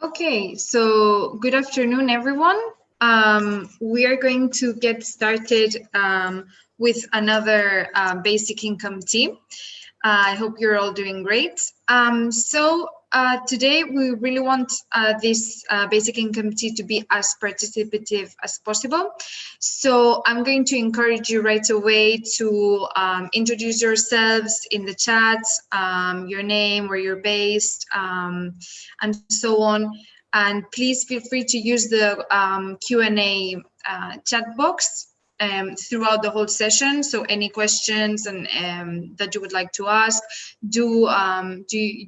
Okay, so good afternoon, everyone. We are going to get started with another basic income team. I hope you're all doing great. Today we really want this basic income tea to be as participative as possible. So I'm going to encourage you right away to introduce yourselves in the chat, your name, where you're based, and so on. And please feel free to use the Q&A chat box throughout the whole session. So any questions and that you would like to ask, do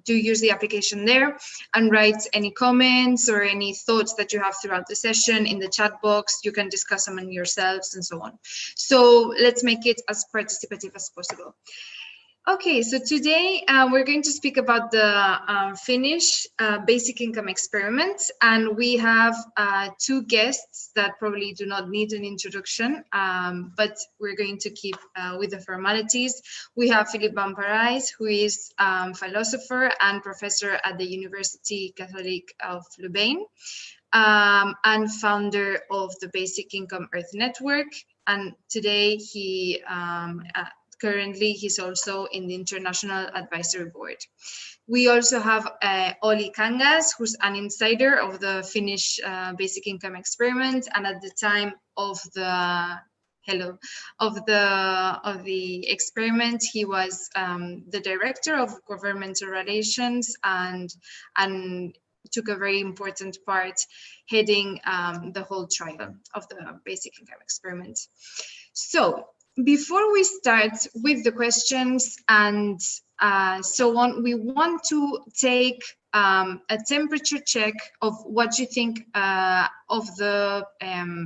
use the application there and write any comments or any thoughts that you have throughout the session in the chat box. You can discuss them yourselves and so on. So let's make it as participative as possible. Okay, so today we're going to speak about the Finnish basic income experiment, and we have two guests that probably do not need an introduction, but we're going to keep with the formalities. We have Philippe Van Parijs, who is philosopher and professor at the University Catholic of Louvain, and founder of the Basic Income Earth Network. And today currently, he's also in the International Advisory Board. We also have Olli Kangas, who's an insider of the Finnish basic income experiment, and at the time of the experiment, he was the Director of Governmental Relations and took a very important part heading the whole trial of the basic income experiment. So, before we start with the questions and so on, we want to take a temperature check of what you think of the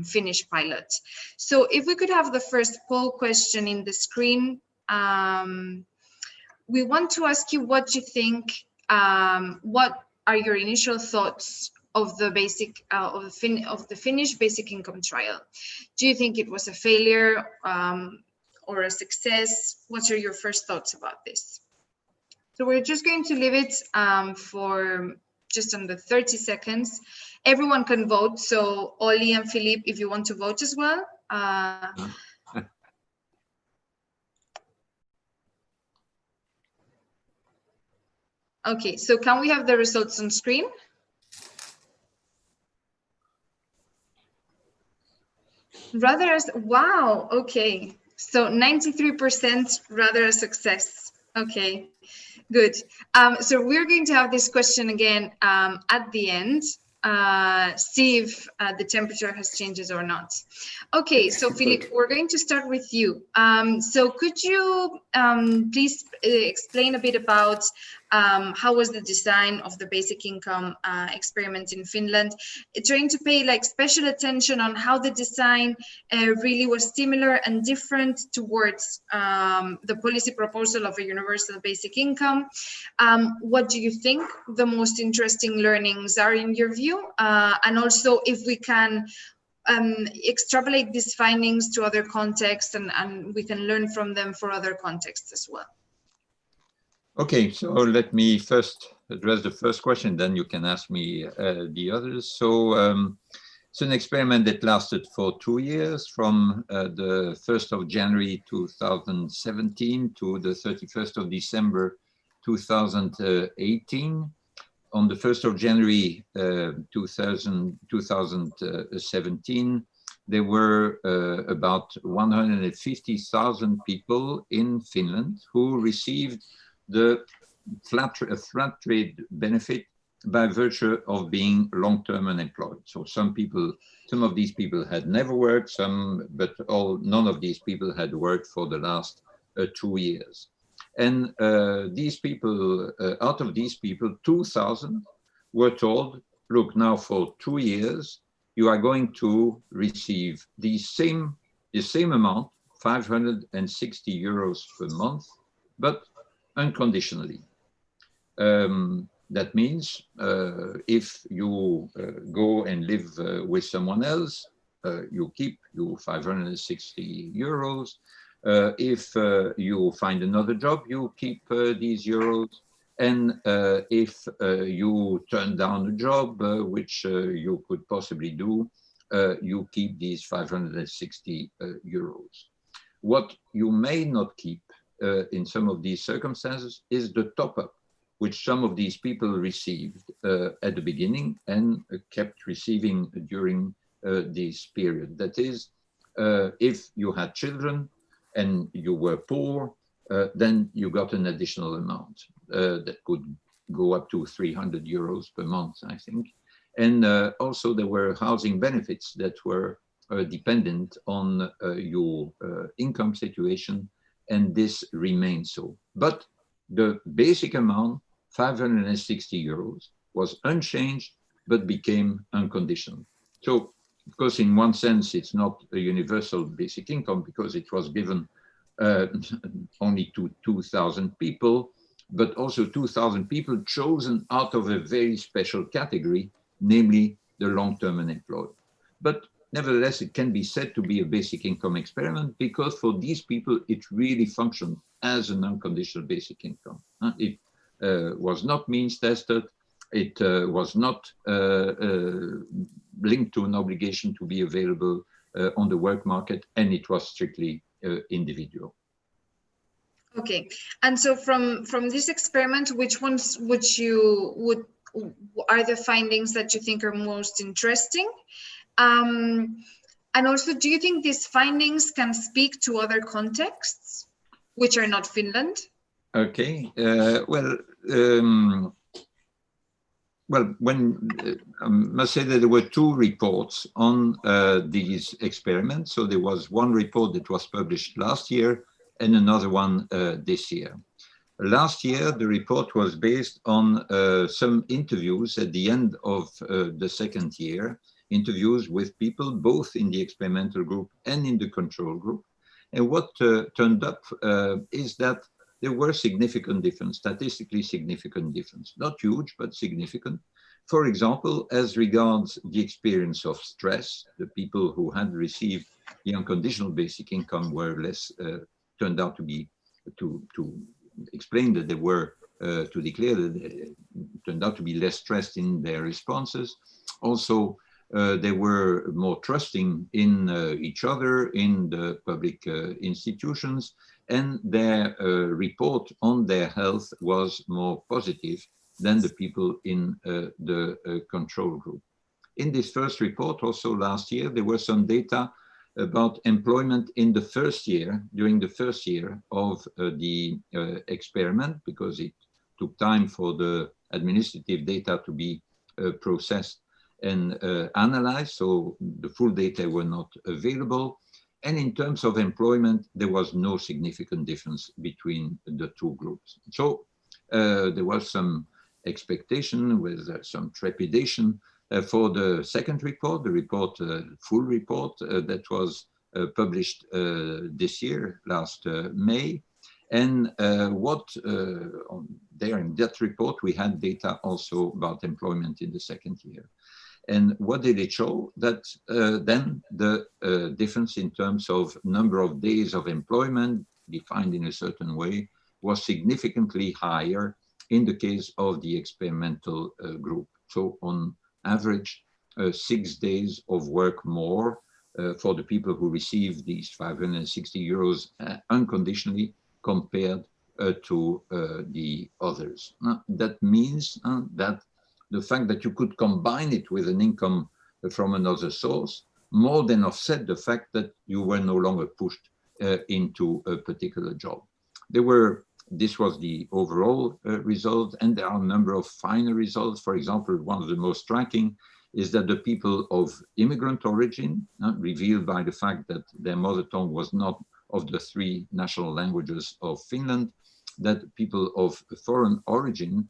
Finnish pilot. So if we could have the first poll question in the screen, we want to ask you what you think, what are your initial thoughts of the basic of the Finnish basic income trial? Do you think it was a failure or a success? What are your first thoughts about this? So we're just going to leave it for just under 30 seconds. Everyone can vote. So Olli and Philippe, if you want to vote as well. Okay, so can we have the results on screen? Rather as, wow, okay. So 93% rather a success. Okay, good. So we're going to have this question again at the end. See if the temperature has changes or not. Okay, so Philippe, we're going to start with you. So could you please explain a bit about how was the design of the basic income experiment in Finland, trying to pay like special attention on how the design really was similar and different towards the policy proposal of a universal basic income. What do you think the most interesting learnings are in your view? And also if we can extrapolate these findings to other contexts and we can learn from them for other contexts as well. Okay, so let me first address the first question, then you can ask me the others. So it's an experiment that lasted for 2 years, from the 1st of January 2017 to the 31st of December 2018. On the 1st of January 2017, there were about 150,000 people in Finland who received the flat rate benefit by virtue of being long-term unemployed. So some of these people had never worked, but none of these people had worked for the last 2 years. And these people, out of these people, 2,000 were told, look, now for 2 years, you are going to receive the same amount, 560 euros per month, but unconditionally. That means if you go and live with someone else, you keep your 560 euros. If you find another job, you keep these euros. And if you turn down a job which you could possibly do, you keep these 560 euros. What you may not keep in some of these circumstances is the top-up, which some of these people received at the beginning and kept receiving during this period. That is, if you had children and you were poor, then you got an additional amount that could go up to 300 euros per month, I think. And also there were housing benefits that were dependent on your income situation, and this remains so. But the basic amount, 560 euros, was unchanged, but became unconditional. So, of course, in one sense, it's not a universal basic income because it was given only to 2,000 people, but also 2,000 people chosen out of a very special category, namely the long-term unemployed. But nevertheless, it can be said to be a basic income experiment because for these people, it really functioned as an unconditional basic income. It was not means tested. It was not linked to an obligation to be available on the work market, and it was strictly individual. Okay, and so from this experiment, which ones are the findings that you think are most interesting? And also, do you think these findings can speak to other contexts, which are not Finland? Okay, well, I must say that there were two reports on these experiments. So there was one report that was published last year and another one this year. Last year, the report was based on some interviews at the end of the second year, interviews with people both in the experimental group and in the control group. And what turned up is that there were significant difference, statistically significant difference, not huge, but significant. For example, as regards the experience of stress, the people who had received the unconditional basic income were less, turned out to be, to explain that they were, to declare that they turned out to be less stressed in their responses. Also, they were more trusting in each other, in the public institutions, and their report on their health was more positive than the people in the control group. In this first report, also last year, there were some data about employment in the first year, during the first year of the experiment, because it took time for the administrative data to be processed and analyzed, so the full data were not available. And in terms of employment, there was no significant difference between the two groups. So there was some expectation with some trepidation for the second report, the report, full report that was published this year, last May. And there in that report, we had data also about employment in the second year. And what did it show? That then the difference in terms of number of days of employment defined in a certain way was significantly higher in the case of the experimental group. So on average, 6 days of work more for the people who received these 560 euros unconditionally compared to the others. That means that the fact that you could combine it with an income from another source more than offset the fact that you were no longer pushed into a particular job. This was the overall result, and there are a number of finer results. For example, one of the most striking is that the people of immigrant origin, revealed by the fact that their mother tongue was not of the 3 national languages of Finland, that people of foreign origin,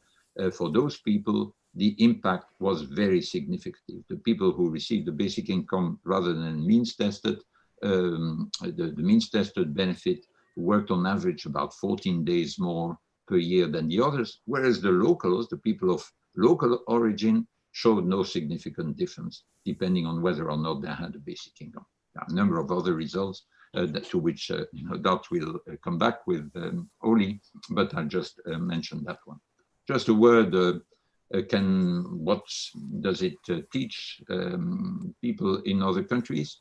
for those people, the impact was very significant. The people who received the basic income rather than means tested, the means tested benefit worked on average about 14 days more per year than the others, whereas the locals, the people of local origin, showed no significant difference depending on whether or not they had a basic income. There are a number of other results to which no doubt we'll come back with Olli, but I'll just mention that one. Just a word, what does it teach people in other countries?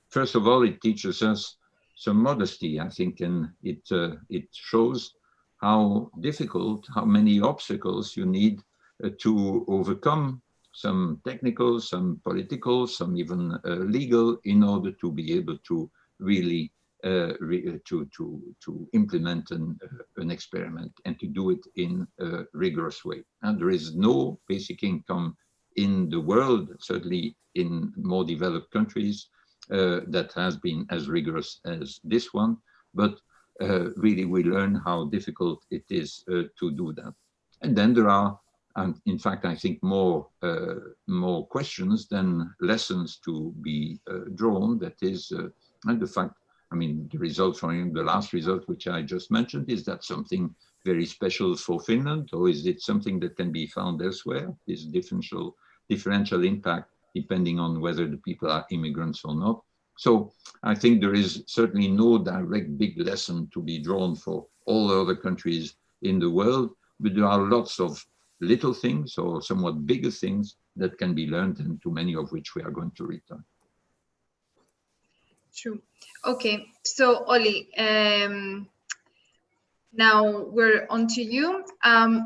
First of all, it teaches us some modesty, I think, and it shows how difficult, how many obstacles you need to overcome, some technical, some political, some even legal, in order to be able to really to implement an experiment and to do it in a rigorous way. And there is no basic income in the world, certainly in more developed countries, that has been as rigorous as this one. But really, we learn how difficult it is to do that. And then there are, in fact, I think more questions than lessons to be drawn. That is, and the fact, I mean, the result from the last result, which I just mentioned, is that something very special for Finland, or is it something that can be found elsewhere? This differential impact, depending on whether the people are immigrants or not. So I think there is certainly no direct big lesson to be drawn for all other countries in the world, but there are lots of little things or somewhat bigger things that can be learned, and to many of which we are going to return. True. Okay, so Olli, now we're on to you.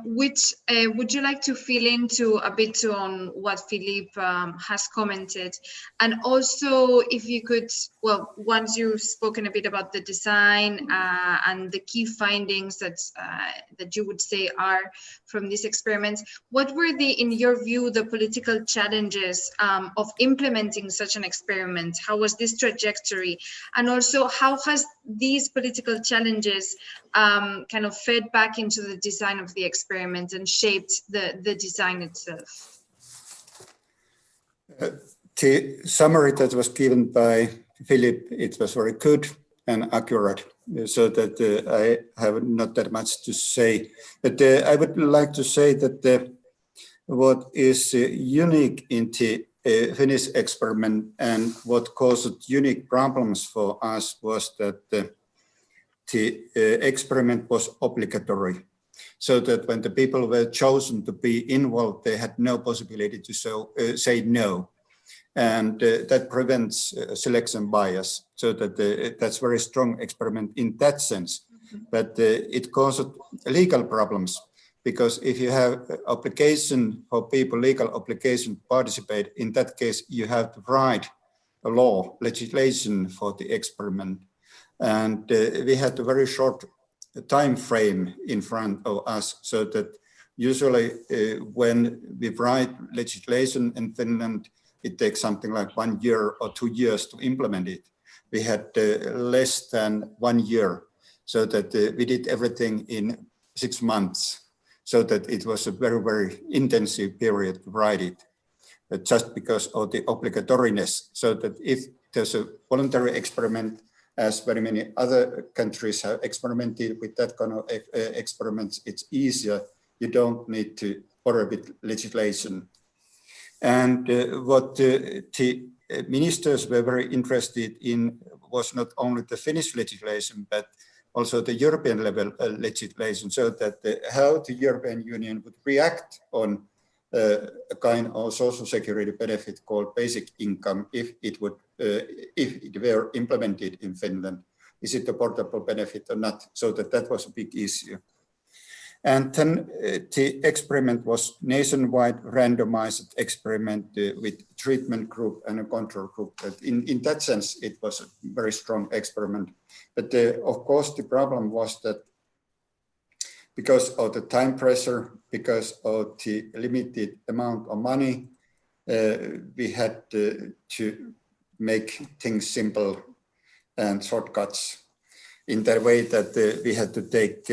Which would you like to fill into a bit on what Philippe has commented? And also, if you could, well, once you've spoken a bit about the design and the key findings that you would say are from these experiments, what were in your view, the political challenges of implementing such an experiment? How was this trajectory? And also, how has these political challenges kind of fed back into the design of the experiment and shaped the design itself? The summary that was given by Philippe, it was very good and accurate, so that I have not that much to say. But I would like to say that what is unique in the Finnish experiment and what caused unique problems for us was that the experiment was obligatory, so that when the people were chosen to be involved, they had no possibility to say no. And that prevents selection bias, so that that's very strong experiment in that sense. But it caused legal problems, because if you have obligation for people, legal obligation to participate, in that case, you have to write a law, legislation for the experiment. And we had a very short time frame in front of us, so that usually when we write legislation in Finland, it takes something like 1 year or 2 years to implement it. We had less than 1 year, so that we did everything in 6 months, so that it was a very, very intensive period to write it, just because of the obligatoriness. So that if there's a voluntary experiment, as very many other countries have experimented with that kind of experiments, it's easier. You don't need to bother with legislation. And what the ministers were very interested in was not only the Finnish legislation, but also the European level legislation, so that how the European Union would react on a kind of social security benefit called basic income if it were implemented in Finland. Is it a portable benefit or not? So that was a big issue. And then the experiment was nationwide randomized experiment with treatment group and a control group. In that sense, it was a very strong experiment. But of course, the problem was that because of the time pressure, because of the limited amount of money, we had to make things simple and shortcuts in that way that we had to take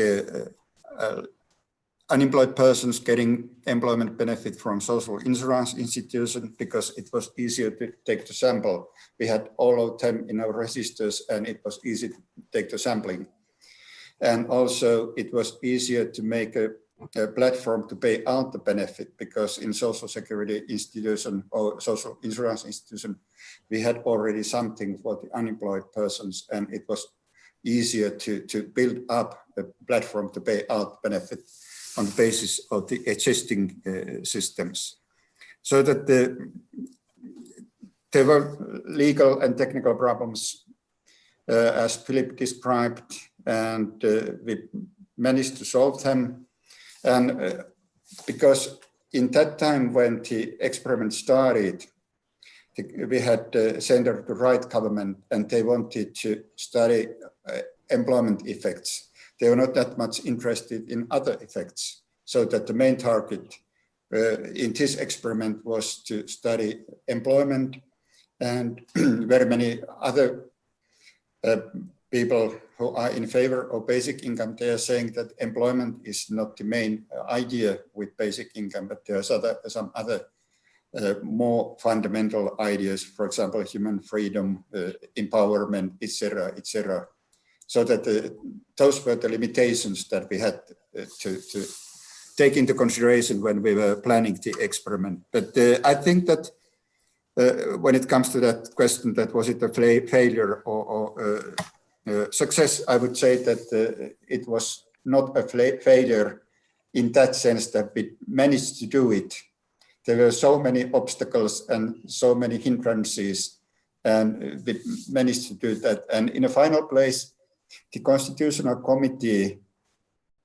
unemployed persons getting employment benefit from social insurance institution, because it was easier to take the sample. We had all of them in our registers and it was easy to take the sampling. And also it was easier to make a platform to pay out the benefit, because in social security institution or social insurance institution, we had already something for the unemployed persons, and it was easier to build up a platform to pay out benefit. on the basis of the existing systems. So that there were legal and technical problems, as Philippe described, and we managed to solve them. And because in that time when the experiment started, we had Center of the Right Government, and they wanted to study employment effects. They were not that much interested in other effects, so that the main target in this experiment was to study employment, and very many other people who are in favor of basic income, they are saying that employment is not the main idea with basic income, but there's some other more fundamental ideas, for example, human freedom, empowerment, etc., etc. So that those were the limitations that we had to take into consideration when we were planning the experiment. But I think that when it comes to that question, that was it a failure or success, I would say that it was not a failure in that sense that we managed to do it. There were so many obstacles and so many hindrances, and we managed to do that. And in a final place, the Constitutional Committee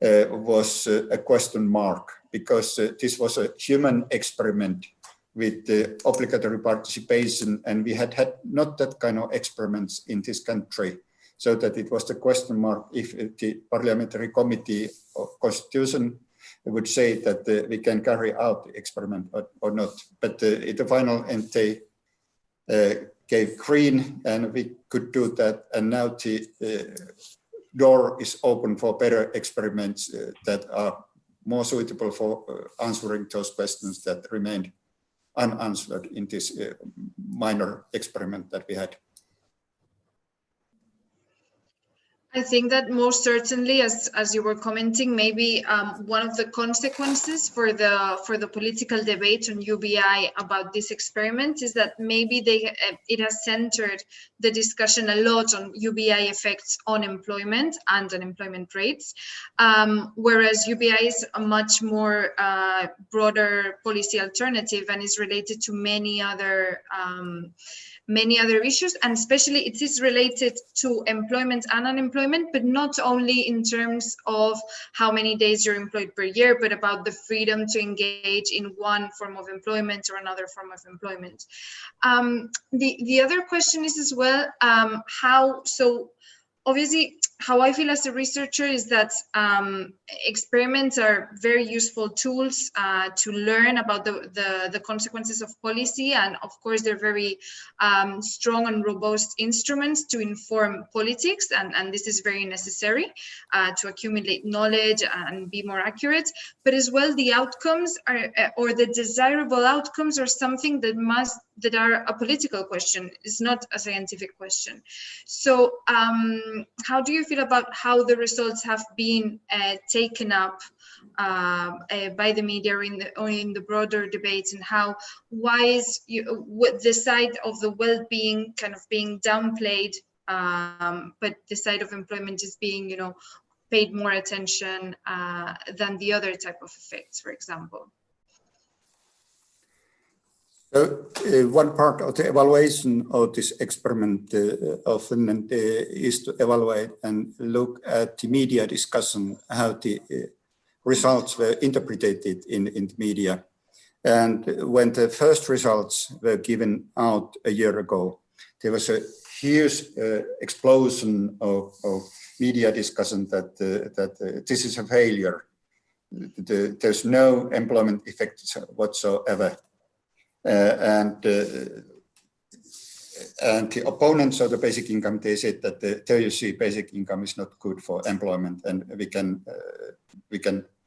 was a question mark, because this was a human experiment with obligatory participation, and we had not that kind of experiments in this country, so that it was the question mark if the Parliamentary Committee of Constitution would say that we can carry out the experiment or not. But in the final end, they gave green, and we could do that. And now the door is open for better experiments that are more suitable for answering those questions that remained unanswered in this minor experiment that we had. I think that most certainly, as you were commenting, maybe one of the consequences for the political debate on UBI about this experiment is that maybe it has centered the discussion a lot on UBI effects on employment and unemployment rates, whereas UBI is a much more broader policy alternative and is related to many other issues, and especially it is related to employment and unemployment, but not only in terms of how many days you're employed per year, but about the freedom to engage in one form of employment or another form of employment. The other question is as well, obviously, how I feel as a researcher is that experiments are very useful tools to learn about the consequences of policy. And of course, they're very strong and robust instruments to inform politics. And this is very necessary to accumulate knowledge and be more accurate. But as well, the outcomes are, or the desirable outcomes are something that are a political question. It's not a scientific question. So how do you feel about how the results have been taken up by the media or in the broader debates, and why is the side of the well-being kind of being downplayed, but the side of employment is being, paid more attention than the other type of effects, for example? So, one part of the evaluation of this experiment of Finland is to evaluate and look at the media discussion, how the results were interpreted in the media. And when the first results were given out a year ago, there was a huge explosion of media discussion that this is a failure. There's no employment effects whatsoever. And the opponents of the basic income, they said that there you see, basic income is not good for employment, and we can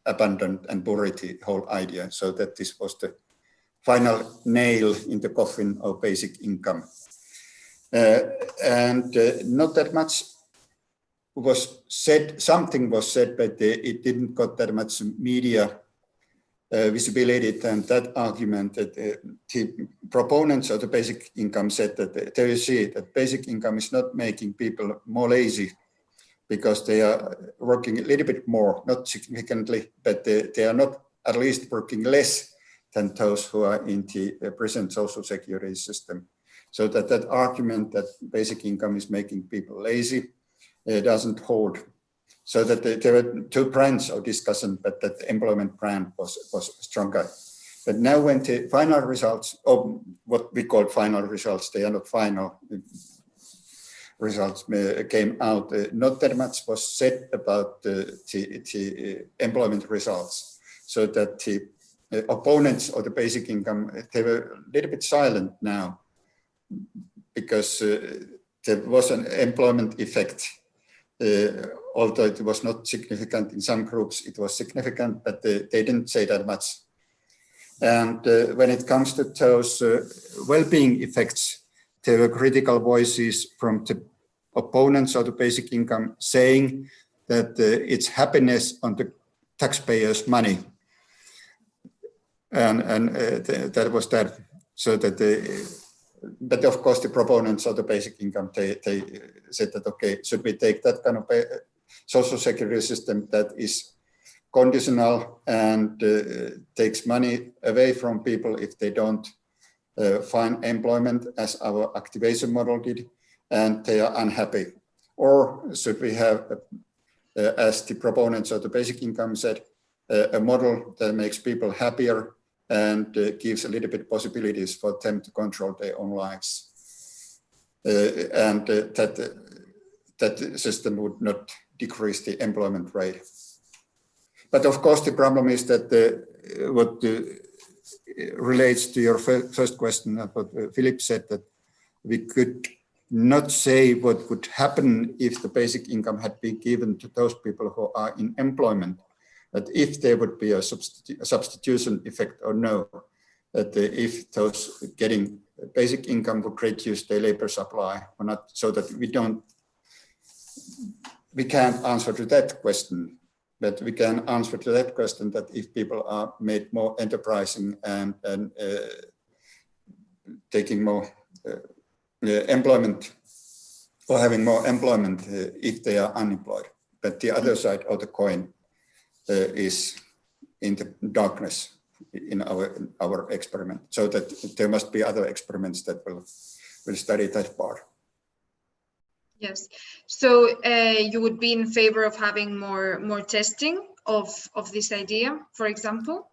abandon and bury the whole idea. So that this was the final nail in the coffin of basic income. And not that much was said. Something was said, but it didn't got that much media visibility, and that argument that the proponents of the basic income said that there you see that basic income is not making people more lazy, because they are working a little bit more, not significantly, but they are not at least working less than those who are in the present social security system. So that argument that basic income is making people lazy doesn't hold. So that there were two brands of discussion, but that the employment brand was stronger. But now when the final results, or what we call final results, they are not final results, came out, not that much was said about the employment results. So that the opponents of the basic income, they were a little bit silent now, because there was an employment effect. Although it was not significant in some groups, it was significant, but they didn't say that much. And when it comes to those well-being effects, there were critical voices from the opponents of the basic income saying that it's happiness on the taxpayers' money. And that was that. So that but of course the proponents of the basic income, they said that, okay, should we take that kind of social security system that is conditional and takes money away from people if they don't find employment, as our activation model did, and they are unhappy? Or should we have, as the proponents of the basic income said, a model that makes people happier and gives a little bit possibilities for them to control their own lives, and that system would not decrease the employment rate. But of course, the problem is that what relates to your first question, what Philippe said, that we could not say what would happen if the basic income had been given to those people who are in employment, that if there would be a substitution effect or no, that if those getting basic income would reduce their labor supply or not, so that we can't answer to that question. But we can answer to that question that if people are made more enterprising and taking more employment or having more employment if they are unemployed. But the other side of the coin is in the darkness in our experiment. So that there must be other experiments that will study that part. Yes. So you would be in favor of having more testing of this idea, for example?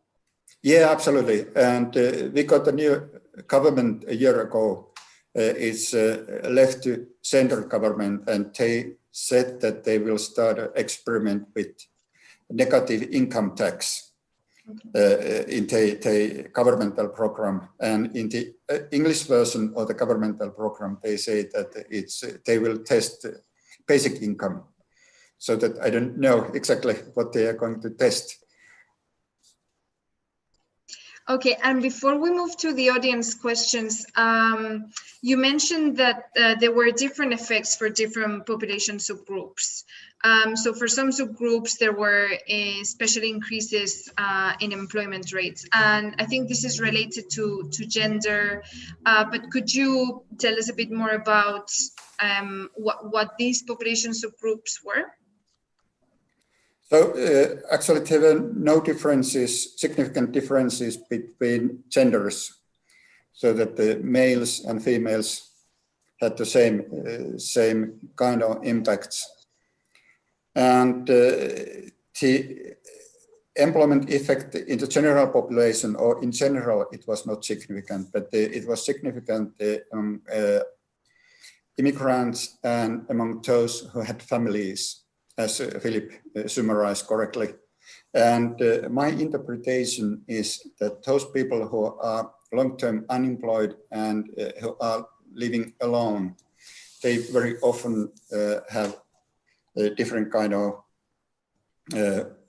Yeah, absolutely. And we got a new government a year ago. It's left to central government, and they said that they will start an experiment with negative income tax in the governmental program. And in the English version of the governmental program, they say that they will test basic income. So that I don't know exactly what they are going to test. Okay, and before we move to the audience questions, you mentioned that there were different effects for different population subgroups. So for some subgroups, there were special increases in employment rates. And I think this is related to gender, but could you tell us a bit more about what these population subgroups were? So actually there were no differences, significant differences between genders, so that the males and females had the same kind of impacts. And the employment effect in the general population, or in general, it was not significant, but it was significant among immigrants and among those who had families, as Philippe summarized correctly. And my interpretation is that those people who are long-term unemployed and who are living alone, they very often have a different kind of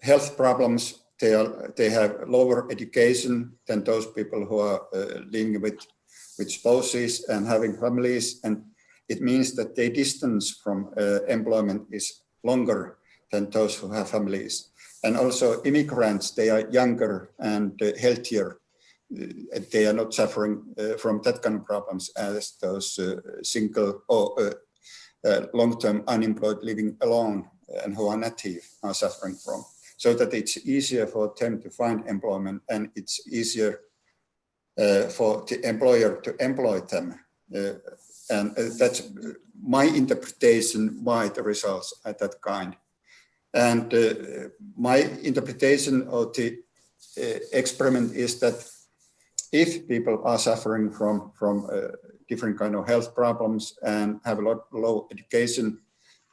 health problems. They have lower education than those people who are living with spouses and having families. And it means that their distance from employment is longer than those who have families. And also immigrants, they are younger and healthier. They are not suffering from that kind of problems as those single or long-term unemployed living alone and who are native are suffering from, so that it's easier for them to find employment and it's easier for the employer to employ them. And that's my interpretation why the results are that kind. And my interpretation of the experiment is that if people are suffering from different kind of health problems and have a lot low education,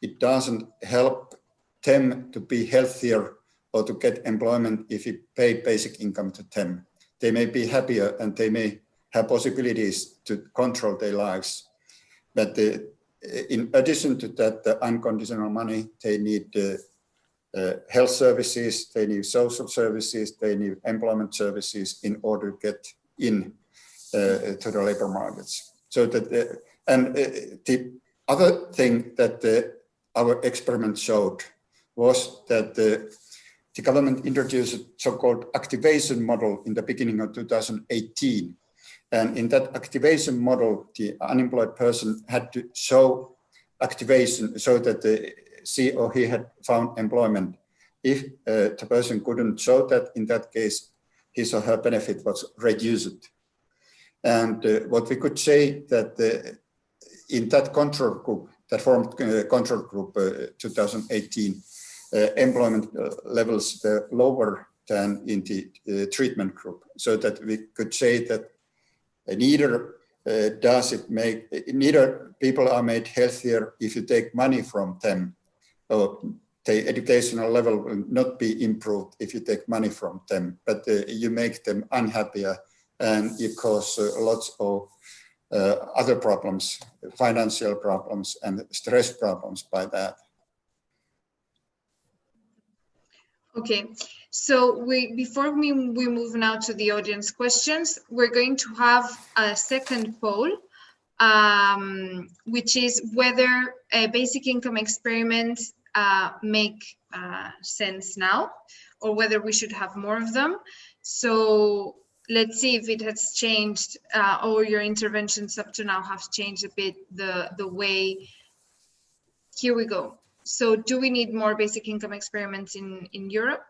it doesn't help them to be healthier or to get employment if you pay basic income to them. They may be happier and they may have possibilities to control their lives. But in addition to that, the unconditional money, they need health services, they need social services, they need employment services in order to get in to the labor markets. So that, the other thing that our experiment showed was that the government introduced a so-called activation model in the beginning of 2018. And in that activation model, the unemployed person had to show activation so that she or he had found employment. If the person couldn't show that, in that case, his or her benefit was reduced. And what we could say that in that control group, that formed control group 2018, employment levels were lower than in the treatment group, so that we could say that neither people are made healthier if you take money from them, or the educational level will not be improved if you take money from them, but you make them unhappier and you cause lots of other problems, financial problems and stress problems by that. Okay, so before we move now to the audience questions, we're going to have a second poll, which is whether basic income experiments make sense now, or whether we should have more of them. So let's see if it has changed, or your interventions up to now have changed a bit the way. Here we go. So do we need more basic income experiments in Europe?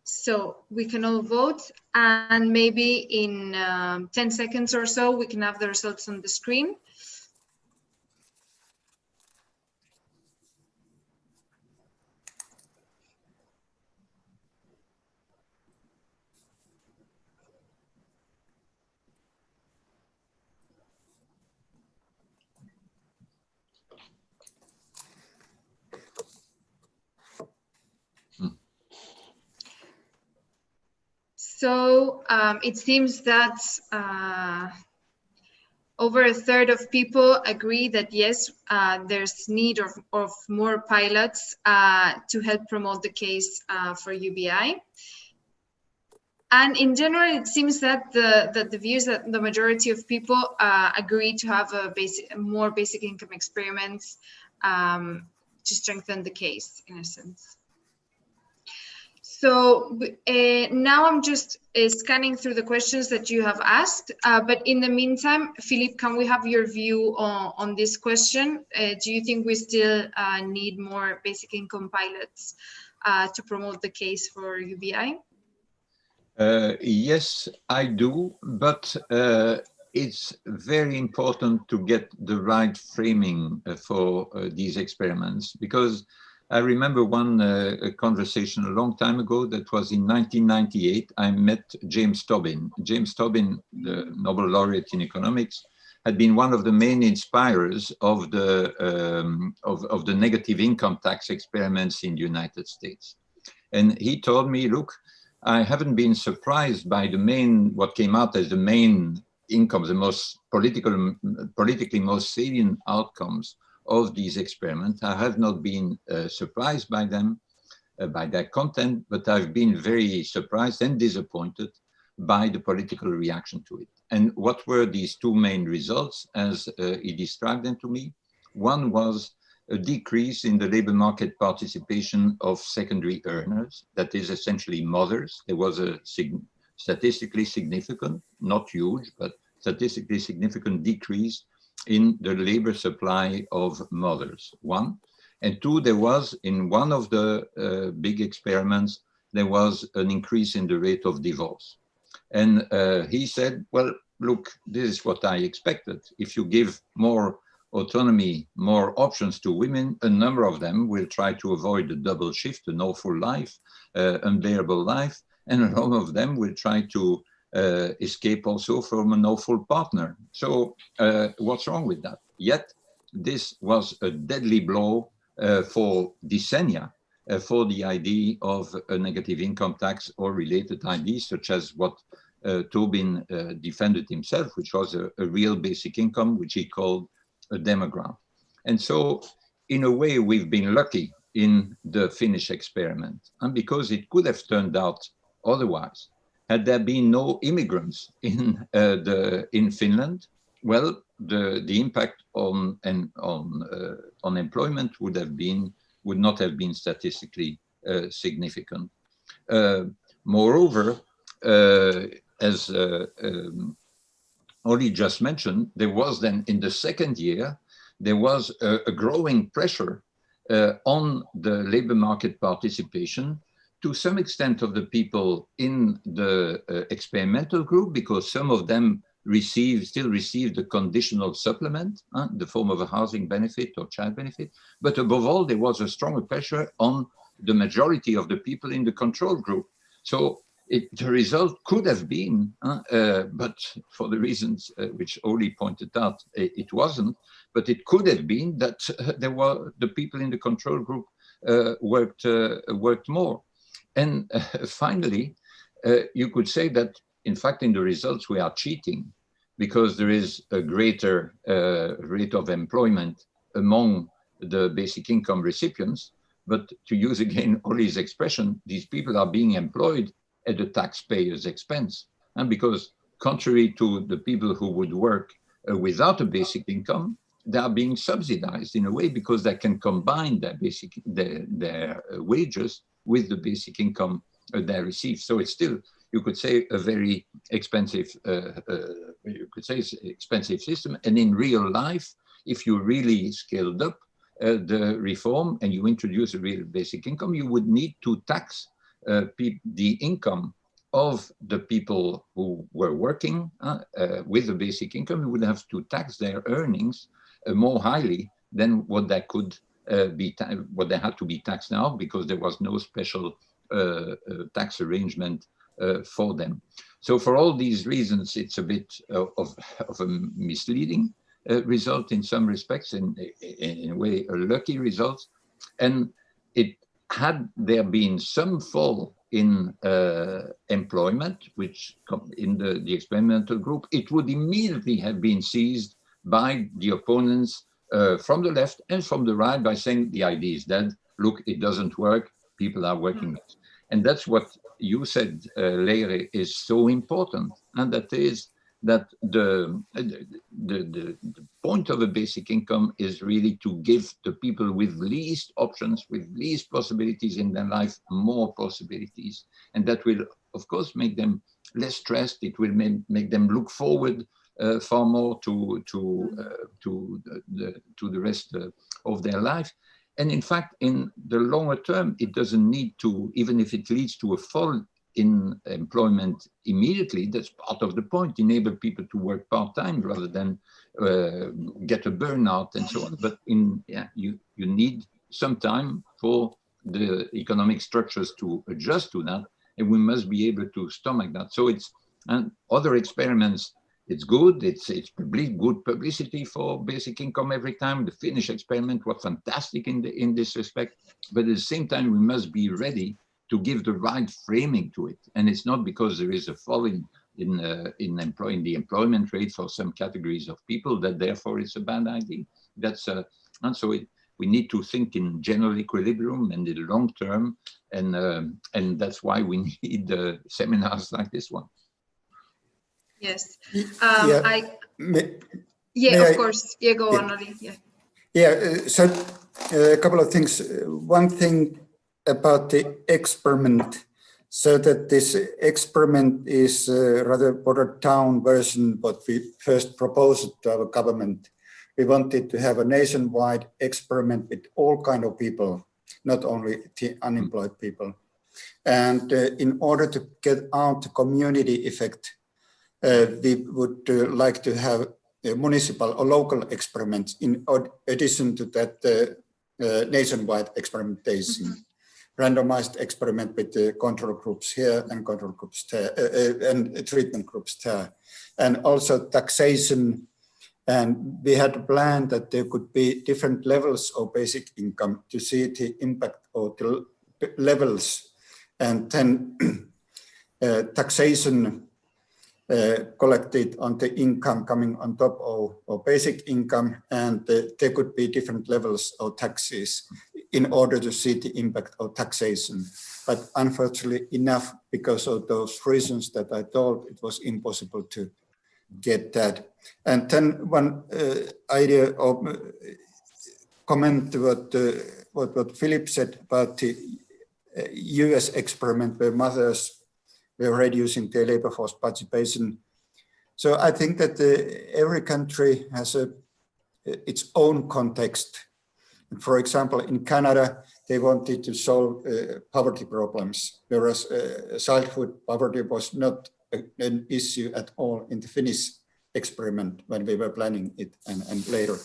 So we can all vote, and maybe in 10 seconds or so, we can have the results on the screen. So it seems that over a third of people agree that yes, there's need of more pilots to help promote the case for UBI. And in general, it seems that the views that the majority of people agree to have more basic income experiments to strengthen the case, in a sense. So now I'm just scanning through the questions that you have asked, but in the meantime, Philippe, can we have your view on this question? Do you think we still need more basic income pilots to promote the case for UBI? Yes, I do, but it's very important to get the right framing for these experiments, because I remember one conversation a long time ago, that was in 1998. I met James Tobin. James Tobin, the Nobel laureate in economics, had been one of the main inspirers of the negative income tax experiments in the United States. And he told me, look, I haven't been surprised by what came out as the main incomes, the most politically most salient outcomes of these experiments. I have not been surprised by them, by their content, but I've been very surprised and disappointed by the political reaction to it. And what were these two main results as he described them to me? One was a decrease in the labor market participation of secondary earners, that is essentially mothers. There was a statistically significant, not huge, but statistically significant decrease in the labor supply of mothers, one. And two, there was, in one of the big experiments, there was an increase in the rate of divorce. And he said, well, look, this is what I expected. If you give more autonomy, more options to women, a number of them will try to avoid the double shift, an awful life, unbearable life, and a lot of them will try to escape also from an awful partner. So what's wrong with that? Yet, this was a deadly blow for decennia for the idea of a negative income tax or related ideas, such as what Tobin defended himself, which was a real basic income, which he called a demograph. And so, in a way, we've been lucky in the Finnish experiment, and because it could have turned out otherwise. Had there been no immigrants in Finland, well, the impact on employment would not have been statistically significant. Moreover, as Olli just mentioned, there was then in the second year, there was a growing pressure on the labor market participation to some extent of the people in the experimental group, because some of them still receive the conditional supplement, the form of a housing benefit or child benefit. But above all, there was a stronger pressure on the majority of the people in the control group. So the result could have been, but for the reasons which Olli pointed out, it wasn't, but it could have been that the people in the control group worked more. And finally, you could say that, in fact, in the results, we are cheating because there is a greater rate of employment among the basic income recipients. But to use again Olli's expression, these people are being employed at the taxpayer's expense. And because contrary to the people who would work without a basic income, they are being subsidized in a way because they can combine their wages with the basic income they receive. So it's still, you could say, a very expensive, expensive system. And in real life, if you really scaled up the reform and you introduce a real basic income, you would need to tax the income of the people who were working with a basic income. You would have to tax their earnings more highly than what they could what they had to be taxed now, because there was no special tax arrangement for them. So for all these reasons, it's a bit of a misleading result in some respects, in a way a lucky result. And had there been some fall in employment, which in the experimental group, it would immediately have been seized by the opponents from the left and from the right by saying the idea is dead, look, it doesn't work, people are working. And that's what you said, Leire, is so important. And that is that the point of a basic income is really to give the people with least options, with least possibilities in their life, more possibilities. And that will, of course, make them less stressed. It will make them look forward far more to the rest of their life. And in fact, in the longer term, it doesn't need to, even if it leads to a fall in employment immediately, that's part of the point, enable people to work part-time rather than get a burnout and so on. But you need some time for the economic structures to adjust to that, and we must be able to stomach that. So and other experiments, it's good, it's good publicity for basic income every time. The Finnish experiment was fantastic in this respect, but at the same time, we must be ready to give the right framing to it. And it's not because there is a fall in the employment rate for some categories of people that therefore it's a bad idea. And so we need to think in general equilibrium and in the long term, and that's why we need seminars like this one. Yes. Of course. Yeah, go on, Olli. So a couple of things. One thing about the experiment, So that this experiment is a rather watered down version what we first proposed to our government. We wanted to have a nationwide experiment with all kind of people, not only the unemployed people. And in order to get out the community effect, we would like to have municipal or local experiments in addition to that nationwide experimentation. Randomized experiment with the control groups here and control groups there, and treatment groups there. And also taxation. And we had a plan that there could be different levels of basic income to see the impact of the levels. And then taxation collected on the income coming on top of basic income, and there could be different levels of taxes in order to see the impact of taxation. But unfortunately enough, because of those reasons that I told, it was impossible to get that. And then one idea of comment to what Philippe said about the US experiment where mothers were reducing their labor force participation. So I think that every country has its own context. For example, in Canada, they wanted to solve poverty problems, whereas childhood poverty was not an issue at all in the Finnish experiment when we were planning it and later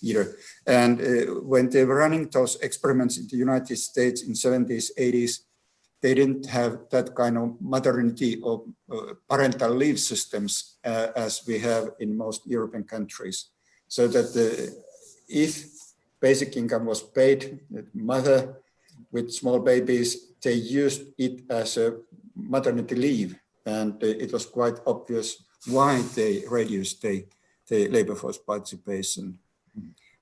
either. And when they were running those experiments in the United States in 70s, 80s, they didn't have that kind of maternity or parental leave systems as we have in most European countries. So that if basic income was paid, the mother with small babies, they used it as a maternity leave. And it was quite obvious why they reduced the labor force participation.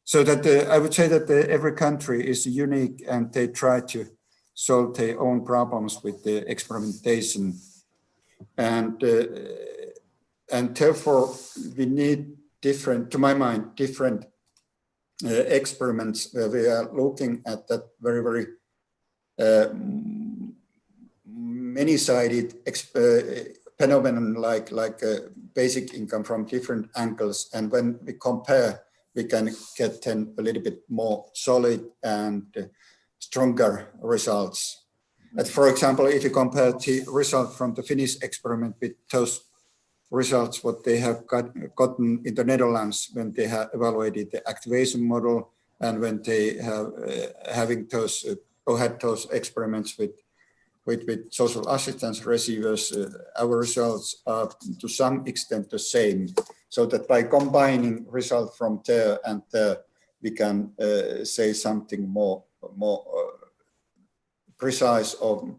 So that I would say that every country is unique and they try to solve their own problems with the experimentation. And therefore we need different, to my mind, different experiments where we are looking at that very, very many-sided phenomenon like basic income from different angles. And when we compare, we can get then a little bit more solid and stronger results. And for example, if you compare the result from the Finnish experiment with those results, what they have gotten in the Netherlands when they have evaluated the activation model and when they have having those or had those experiments with social assistance receivers, our results are to some extent the same. So that by combining results from there and there, we can say something more precise or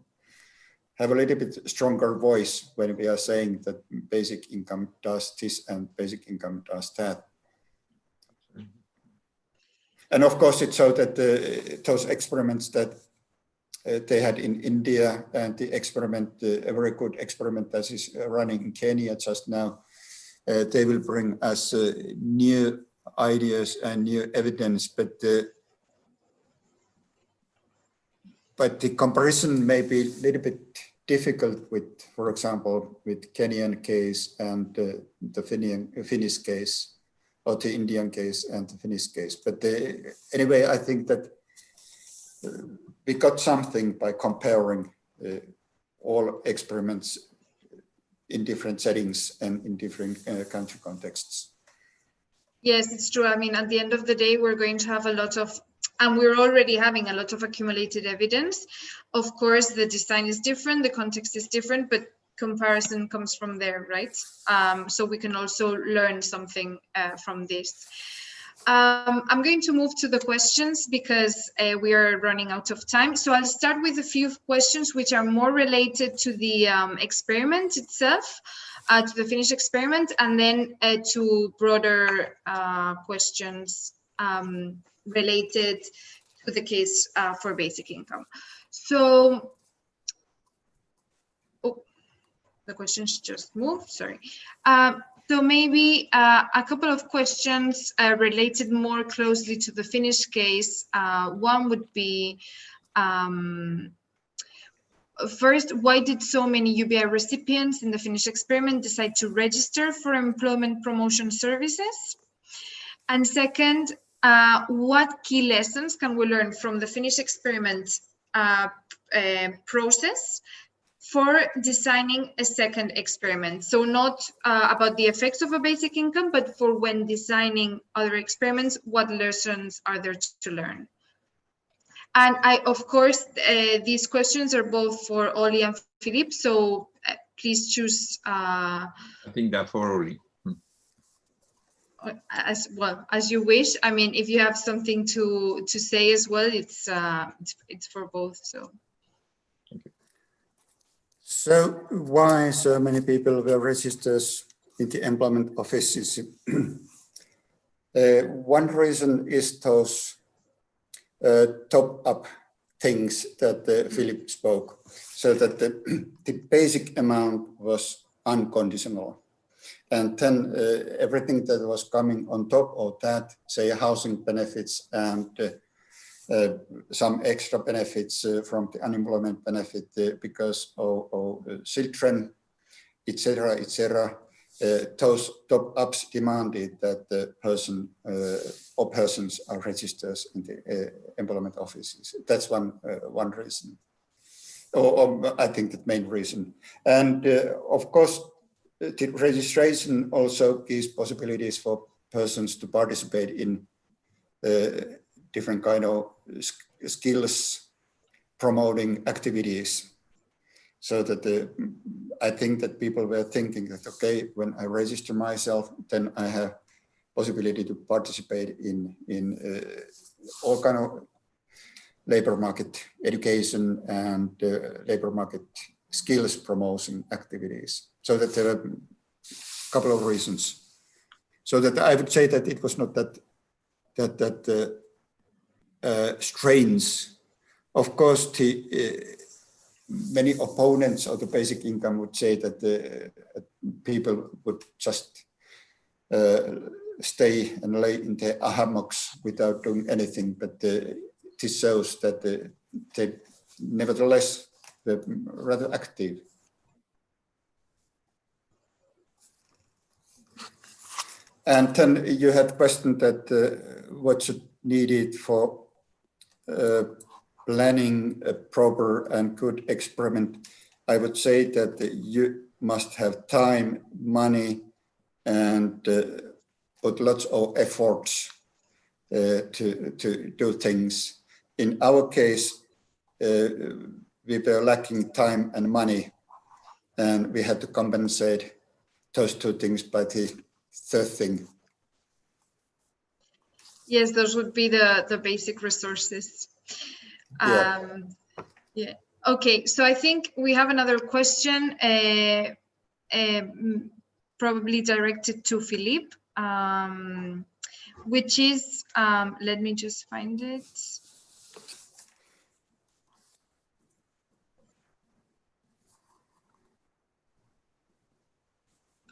have a little bit stronger voice when we are saying that basic income does this and basic income does that. And of course, it's so that those experiments that they had in India and the experiment, a very good experiment that is running in Kenya just now, they will bring us new ideas and new evidence, but the comparison may be a little bit difficult with, for example, with Kenyan case and the Finnish case, or the Indian case and the Finnish case. But anyway, I think that we got something by comparing all experiments in different settings and in different country contexts. Yes, it's true. I mean, at the end of the day, we're going to have a lot of, and we're already having a lot of accumulated evidence. Of course, the design is different, the context is different, but comparison comes from there, right? So we can also learn something from this. I'm going to move to the questions because we are running out of time. So I'll start with a few questions which are more related to the experiment itself, to the Finnish experiment, and then to broader questions related to the case for basic income. So, oh, the questions just moved, sorry. So maybe a couple of questions related more closely to the Finnish case. One would be, first, why did so many UBI recipients in the Finnish experiment decide to register for employment promotion services? And second, what key lessons can we learn from the Finnish experiment process for designing a second experiment? So not about the effects of a basic income, but for when designing other experiments, what lessons are there to learn? And of course, these questions are both for Olli and Philippe, so please choose. I think they're for Olli. As well as you wish. I mean, if you have something to say as well, it's for both. So. So why so many people were registered in the employment offices? One reason is those top-up things that Philippe spoke, so that the basic amount was unconditional. And then everything that was coming on top of that, say housing benefits and some extra benefits from the unemployment benefit because of children, etc., etc. Those top-ups demanded that the person or persons are registered in the employment offices. That's one reason, or I think the main reason. And of course, the registration also gives possibilities for persons to participate in different kind of skills promoting activities. So that I think that people were thinking that, okay, when I register myself, then I have possibility to participate in all kind of labor market education and labor market skills promotion activities. So that there are a couple of reasons. So that I would say that it was not that strange. Of course, many opponents of the basic income would say that people would just stay and lay in their hammocks without doing anything. But this shows that they nevertheless were rather active. And then you had questioned that what's needed for planning a proper and good experiment. I would say that you must have time, money, and put lots of efforts to do things. In our case, we were lacking time and money, and we had to compensate those two things by the third thing. Yes, those would be the basic resources. Yeah. Yeah. Okay, so I think we have another question, probably directed to Philippe, which is, let me just find it.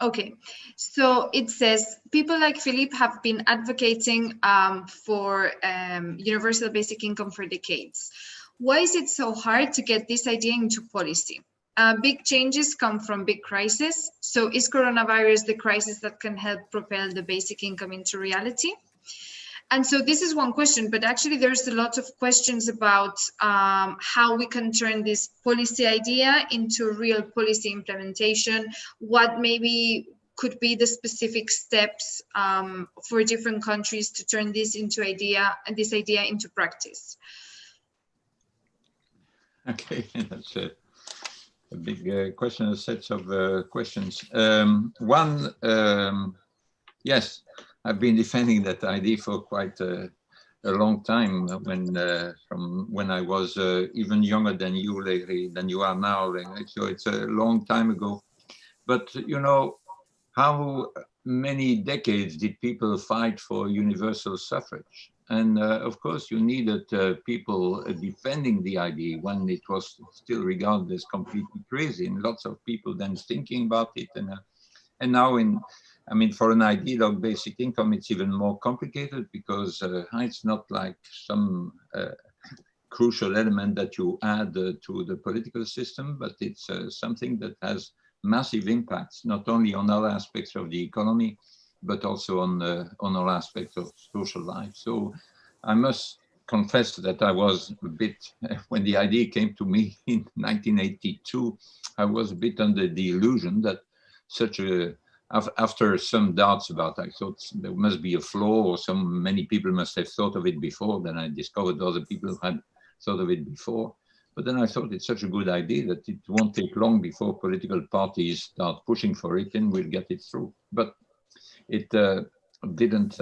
Okay, so it says, people like Philippe have been advocating for universal basic income for decades. Why is it so hard to get this idea into policy? Big changes come from big crises. So is coronavirus the crisis that can help propel the basic income into reality? And so this is one question, but actually there's a lot of questions about how we can turn this policy idea into real policy implementation, what maybe could be the specific steps for different countries to turn this idea into practice. Okay, that's a big question, a set of questions. Yes, I've been defending that idea for quite a long time. From when I was even younger than you, Leire, than you are now, Leire. So it's a long time ago. But you know, how many decades did people fight for universal suffrage? And of course, you needed people defending the idea when it was still regarded as completely crazy, and lots of people then thinking about it. And now I mean, for an idea of basic income, it's even more complicated because it's not like some crucial element that you add to the political system, but it's something that has massive impacts, not only on other aspects of the economy, but also on all aspects of social life. So I must confess that I was a bit, when the idea came to me in 1982, I was a bit under the illusion that after some doubts about it, I thought there must be a flaw, or many people must have thought of it before. Then I discovered other people had thought of it before. But then I thought it's such a good idea that it won't take long before political parties start pushing for it and we'll get it through. But it didn't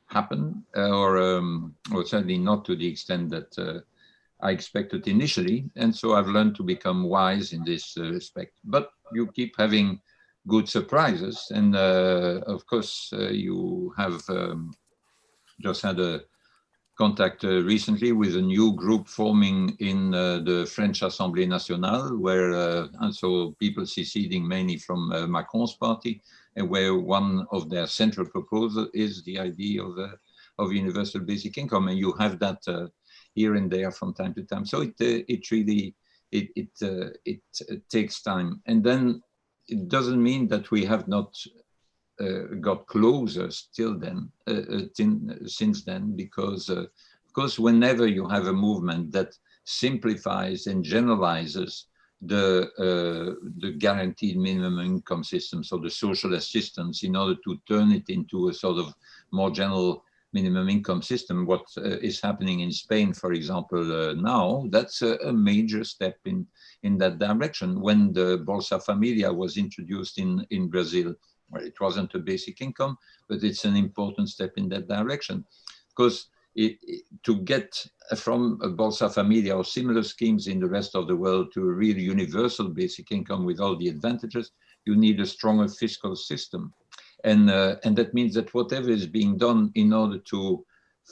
happen, or certainly not to the extent that I expected initially. And so I've learned to become wise in this respect. But you keep having good surprises. And of course, you have just had a contact recently with a new group forming in the French Assemblée Nationale, where and so people seceding mainly from Macron's party, and where one of their central proposals is the idea of universal basic income, and you have that here and there from time to time. So it really takes time, and then it doesn't mean that we have not got closer still then, since then, because of course, whenever you have a movement that simplifies and generalizes the guaranteed minimum income system, so the social assistance, in order to turn it into a sort of more general minimum income system, what is happening in Spain, for example, now, that's a major step in that direction. When the Bolsa Familia was introduced in Brazil, well, it wasn't a basic income, but it's an important step in that direction. Because to get from a Bolsa Familia or similar schemes in the rest of the world to a real universal basic income with all the advantages, you need a stronger fiscal system. And that means that whatever is being done in order to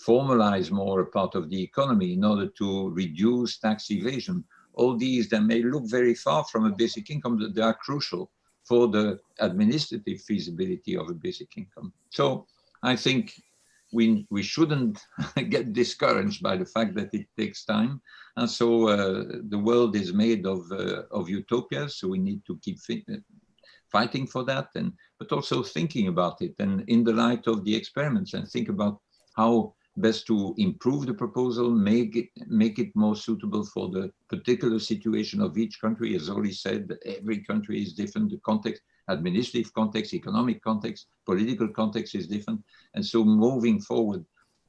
formalize more a part of the economy, in order to reduce tax evasion, all these that may look very far from a basic income, that they are crucial for the administrative feasibility of a basic income. So I think we shouldn't get discouraged by the fact that it takes time. And so the world is made of utopias, so we need to keep fighting for that, but also thinking about it, and in the light of the experiments, and think about how best to improve the proposal, make it more suitable for the particular situation of each country. As Olli said, every country is different. The context, administrative context, economic context, political context is different. And so moving forward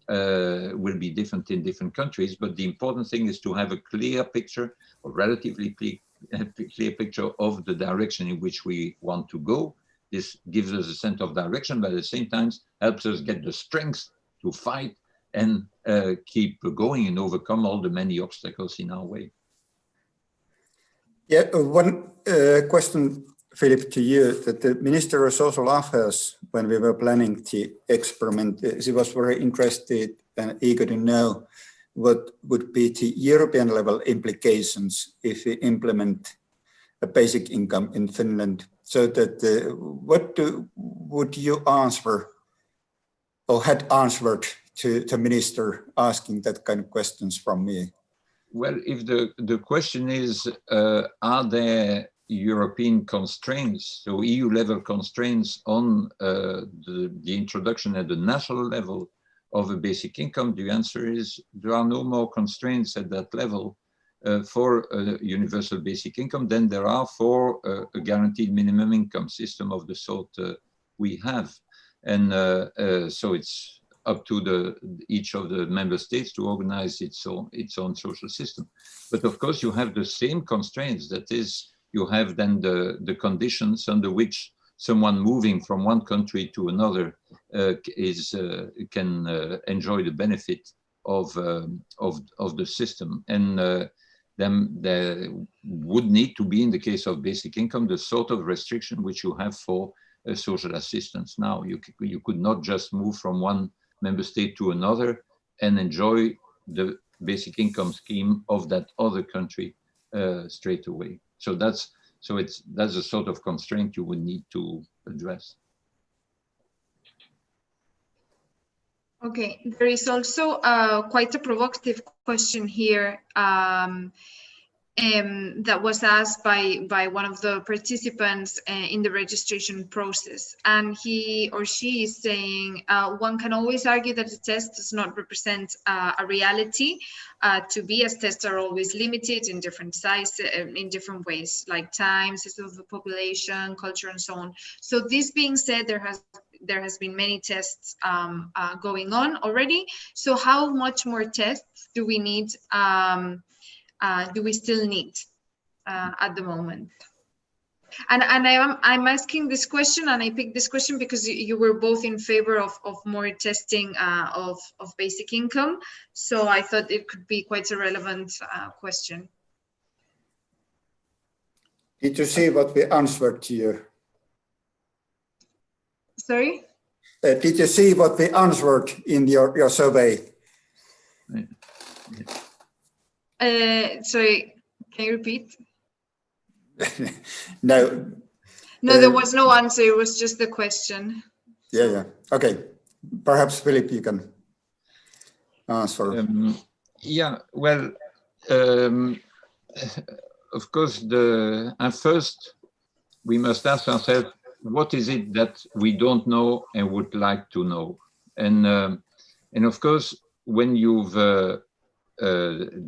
will be different in different countries. But the important thing is to have a clear picture, or relatively clear picture of the direction in which we want to go. This gives us a sense of direction, but at the same time helps us get the strength to fight and keep going and overcome all the many obstacles in our way. Yeah, one question, Philippe, to you, that the Minister of Social Affairs, when we were planning the experiment, she was very interested and eager to know what would be the European level implications if we implement a basic income in Finland. So that what would you answer, or had answered to the minister asking that kind of questions from me? Well, if the question is, are there European constraints, so EU level constraints on the introduction at the national level of a basic income, the answer is there are no more constraints at that level for a universal basic income than there are for a guaranteed minimum income system of the sort we have. And so it's up to each of the member states to organize its own social system. But of course, you have the same constraints. That is, you have then the conditions under which someone moving from one country to another can enjoy the benefit of the system. And then there would need to be, in the case of basic income, the sort of restriction which you have for social assistance now. You could not just move from one member state to another and enjoy the basic income scheme of that other country straight away. So that's a sort of constraint you would need to address. Okay, there is also quite a provocative question here that was asked by one of the participants in the registration process, and he or she is saying one can always argue that the test does not represent a reality to be, as tests are always limited in different sizes, in different ways, like time, size of the population, culture, and so on. So this being said, there has been many tests going on already. So how much more tests do we need? Do we still need at the moment? And I'm asking this question, and I picked this question because you were both in favor of more testing of basic income. So I thought it could be quite a relevant question. Did you see what we answered here? Sorry? Did you see what we answered in your survey? Sorry, can you repeat? No. No, there was no answer. It was just the question. Yeah. Okay. Perhaps Philippe, you can answer. Yeah. Well, of course, first we must ask ourselves, what is it that we don't know and would like to know? And of course, when you've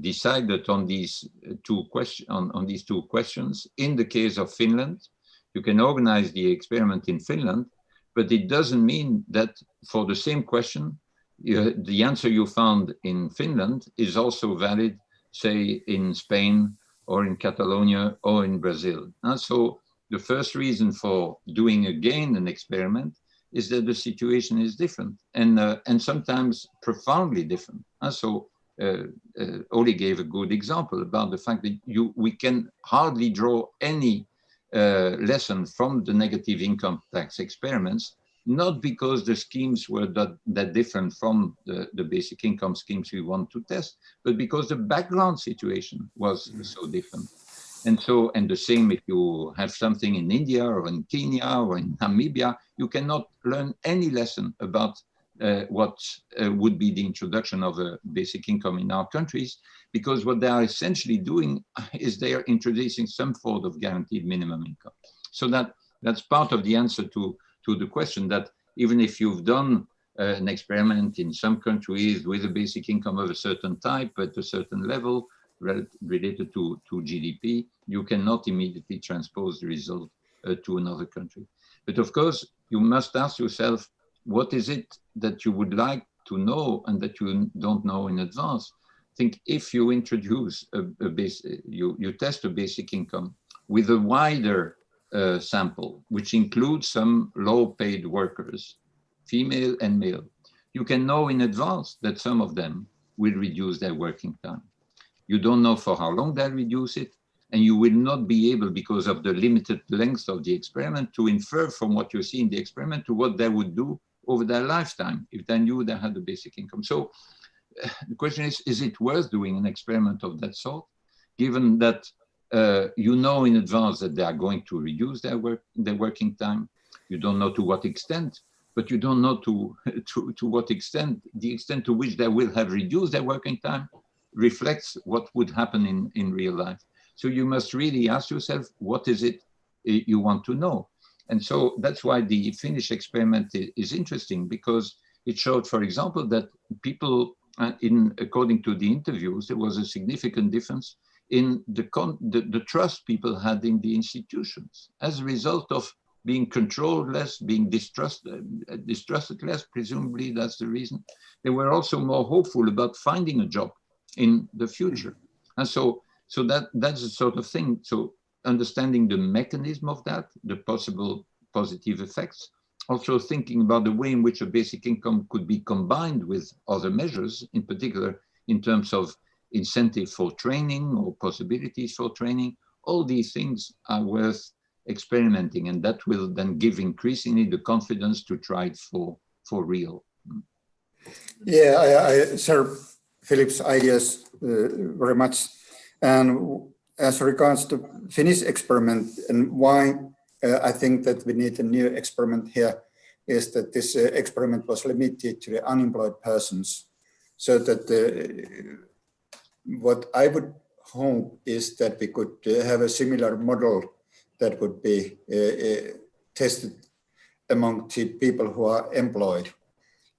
decided on these two questions, in the case of Finland, you can organize the experiment in Finland, but it doesn't mean that for the same question, the answer you found in Finland is also valid, say, in Spain or in Catalonia or in Brazil. And so the first reason for doing again an experiment is that the situation is different and sometimes profoundly different. And so Olli gave a good example about the fact that we can hardly draw any lesson from the negative income tax experiments, not because the schemes were that different from the basic income schemes we want to test, but because the background situation was so different. And the same if you have something in India or in Kenya or in Namibia, you cannot learn any lesson about what would be the introduction of a basic income in our countries, because what they are essentially doing is they are introducing some sort of guaranteed minimum income. So that's part of the answer to the question, that even if you've done an experiment in some countries with a basic income of a certain type at a certain level related to GDP, you cannot immediately transpose the result to another country. But of course, you must ask yourself, what is it that you would like to know and that you don't know in advance? I think if you introduce you test a basic income with a wider sample, which includes some low-paid workers, female and male, you can know in advance that some of them will reduce their working time. You don't know for how long they'll reduce it, and you will not be able, because of the limited length of the experiment, to infer from what you see in the experiment to what they would do over their lifetime if they knew they had a basic income. So the question is it worth doing an experiment of that sort, given that you know in advance that they are going to reduce their working time? You don't know to what extent, but you don't know to what extent, the extent to which they will have reduced their working time reflects what would happen in real life. So you must really ask yourself, what is it you want to know? And so that's why the Finnish experiment is interesting, because it showed, for example, that people, according to the interviews, there was a significant difference in the trust people had in the institutions as a result of being controlled less, being distrusted less. Presumably that's the reason. They were also more hopeful about finding a job in the future. And so that's the sort of thing. So understanding the mechanism of that, the possible positive effects, also thinking about the way in which a basic income could be combined with other measures, in particular in terms of incentive for training or possibilities for training. All these things are worth experimenting, and that will then give increasingly the confidence to try it for real. Yeah, I share Philippe's ideas very much. And as regards to Finnish experiment and why I think that we need a new experiment here, is that this experiment was limited to the unemployed persons. So that what I would hope is that we could have a similar model that would be tested among the people who are employed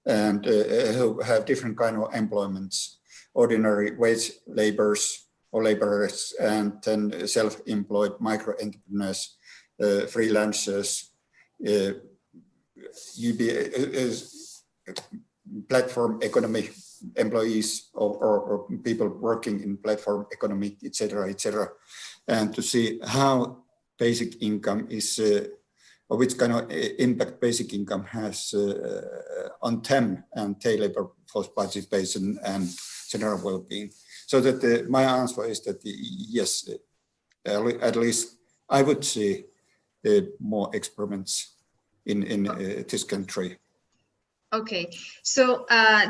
and who have different kind of employments, ordinary wage laborers or laborers, and then self-employed micro-entrepreneurs, freelancers, platform economy employees or people working in platform economy, etc., and to see how basic income is, or which kind of impact basic income has on them and their labor force participation and general well-being. So that my answer is that yes, at least I would see more experiments in this country. Okay, so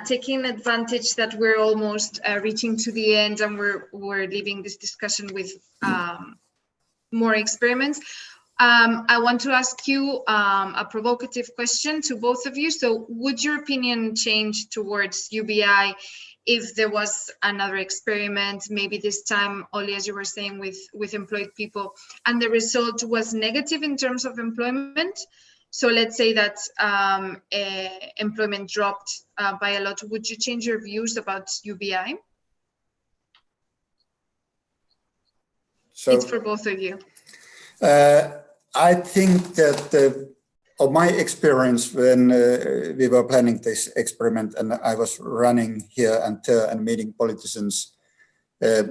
taking advantage that we're almost reaching to the end and we're leaving this discussion with more experiments, I want to ask you a provocative question to both of you. So would your opinion change towards UBI if there was another experiment, maybe this time, Olli, as you were saying, with employed people, and the result was negative in terms of employment? So let's say that employment dropped by a lot. Would you change your views about UBI? So, it's for both of you. I think that of my experience when we were planning this experiment and I was running here and there and meeting politicians,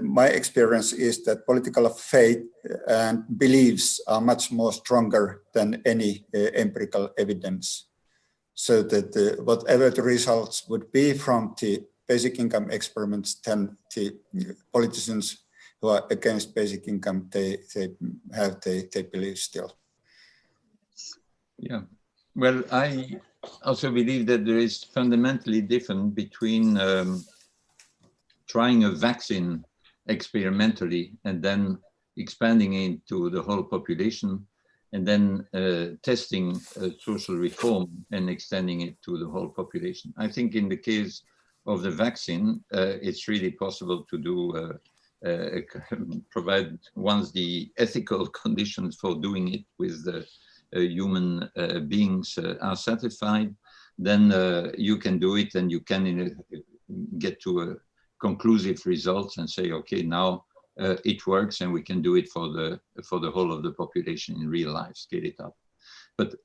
my experience is that political faith and beliefs are much more stronger than any empirical evidence. So that whatever the results would be from the basic income experiments, then the politicians who are against basic income, they have they believe still. Yeah, well, I also believe that there is fundamentally different between trying a vaccine experimentally and then expanding it to the whole population, and then testing social reform and extending it to the whole population. I think in the case of the vaccine, it's really possible to do provide once the ethical conditions for doing it with the human beings are satisfied, then you can do it and you can get to a conclusive results and say, okay, now it works and we can do it for the whole of the population in real life, scale it up. But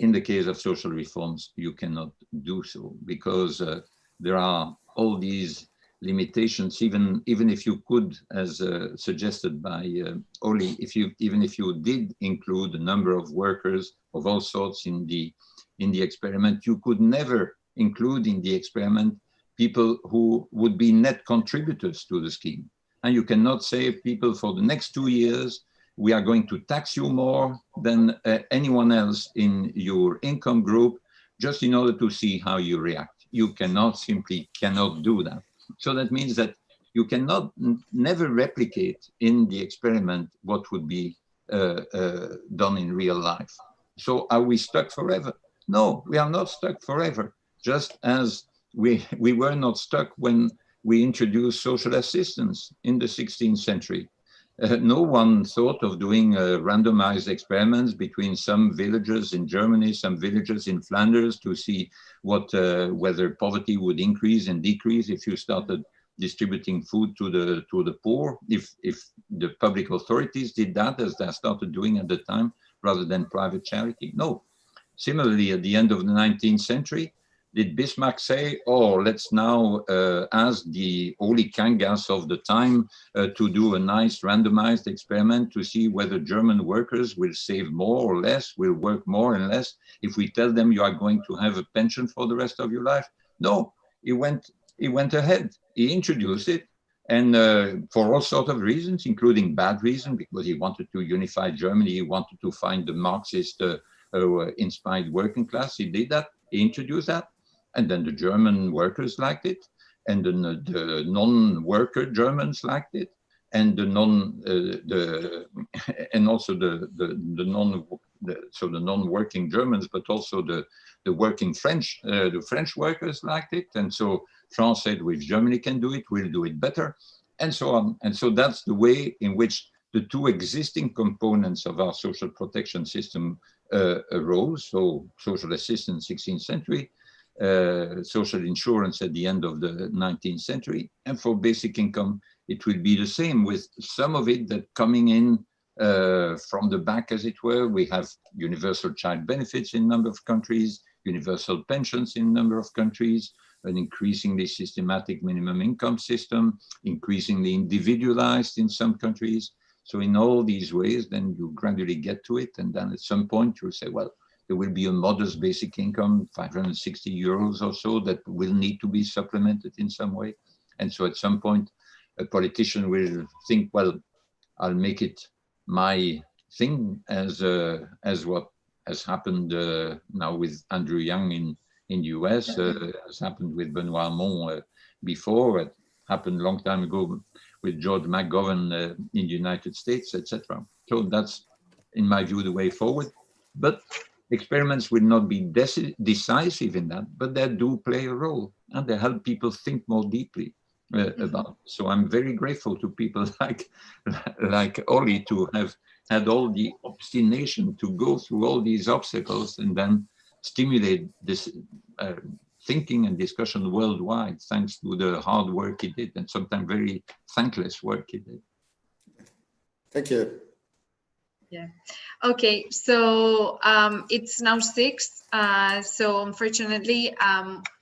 in the case of social reforms, you cannot do so because there are all these limitations, even if you could, as suggested by Olli, even if you did include a number of workers of all sorts in the experiment, you could never include in the experiment people who would be net contributors to the scheme. And you cannot say people for the next 2 years, we are going to tax you more than anyone else in your income group, just in order to see how you react. You simply cannot do that. So that means that you cannot never replicate in the experiment what would be done in real life. So are we stuck forever? No, we are not stuck forever. Just as we were not stuck when we introduced social assistance in the 16th century. No one thought of doing randomized experiments between some villages in Germany, some villages in Flanders to see whether poverty would increase and decrease if you started distributing food to the poor, if the public authorities did that as they started doing at the time, rather than private charity. No. Similarly, at the end of the 19th century, did Bismarck say, oh, let's now ask the Olli Kangas of the time to do a nice randomized experiment to see whether German workers will save more or less, will work more and less, if we tell them you are going to have a pension for the rest of your life? No, he went ahead. He introduced it, and for all sorts of reasons, including bad reasons, because he wanted to unify Germany, he wanted to find the Marxist inspired working class. He did that, he introduced that. And then the German workers liked it, and then the non-worker Germans liked it. and the non-working Germans, but also the working French, the French workers liked it, and so France said, well, if Germany can do it, we'll do it better, and so on. And so that's the way in which the two existing components of our social protection system arose. So social assistance, 16th century, social insurance at the end of the 19th century, and for basic income, it will be the same, with some of it that coming in from the back, as it were. We have universal child benefits in a number of countries, universal pensions in a number of countries, an increasingly systematic minimum income system, increasingly individualized in some countries. So in all these ways, then you gradually get to it. And then at some point you say, well, there will be a modest basic income, 560 euros or so, that will need to be supplemented in some way. And so at some point, a politician will think, well, I'll make it my thing, as what has happened now with Andrew Yang in the US, has happened with Benoît Hamon before, it happened a long time ago with George McGovern in the United States, etc. So that's, in my view, the way forward. But experiments will not be decisive in that, but they do play a role, and they help people think more deeply about. So I'm very grateful to people like Olli to have had all the obstination to go through all these obstacles and then stimulate this thinking and discussion worldwide, thanks to the hard work he did, and sometimes very thankless work he did. Thank you. Yeah. Okay, so it's now 6. So unfortunately,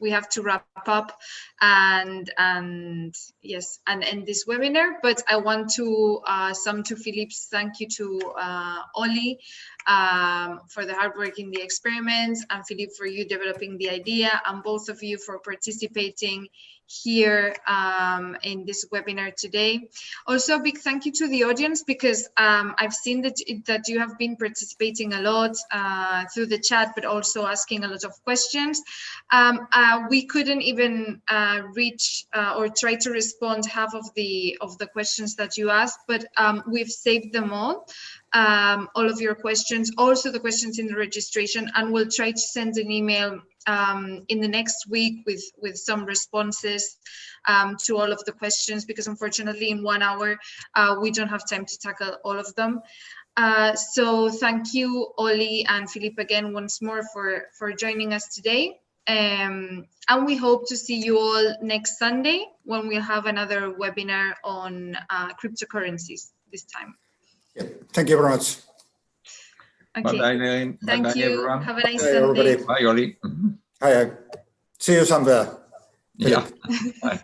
we have to wrap up and yes, and end this webinar. But I want to sum to Philippe's thank you to Olli for the hard work in the experiments, and Philippe for you developing the idea, and both of you for participating here in this webinar today. Also, a big thank you to the audience, because I've seen that you have been participating a lot through the chat, but also asking a lot of questions. We couldn't even reach or try to respond half of the questions that you asked, but we've saved them all of your questions, also the questions in the registration, and we'll try to send an email in the next week with some responses to all of the questions, because unfortunately in 1 hour we don't have time to tackle all of them. So thank you, Olli and Philippe, again once more for joining us today, and we hope to see you all next Sunday when we'll have another webinar on cryptocurrencies this time. Yeah. Thank you very much. Okay. Bye-bye. Thank Bye-bye, you. everyone. Have a nice Bye, Sunday. everybody. Bye, Olli. Hi. See you somewhere. Yeah. Bye.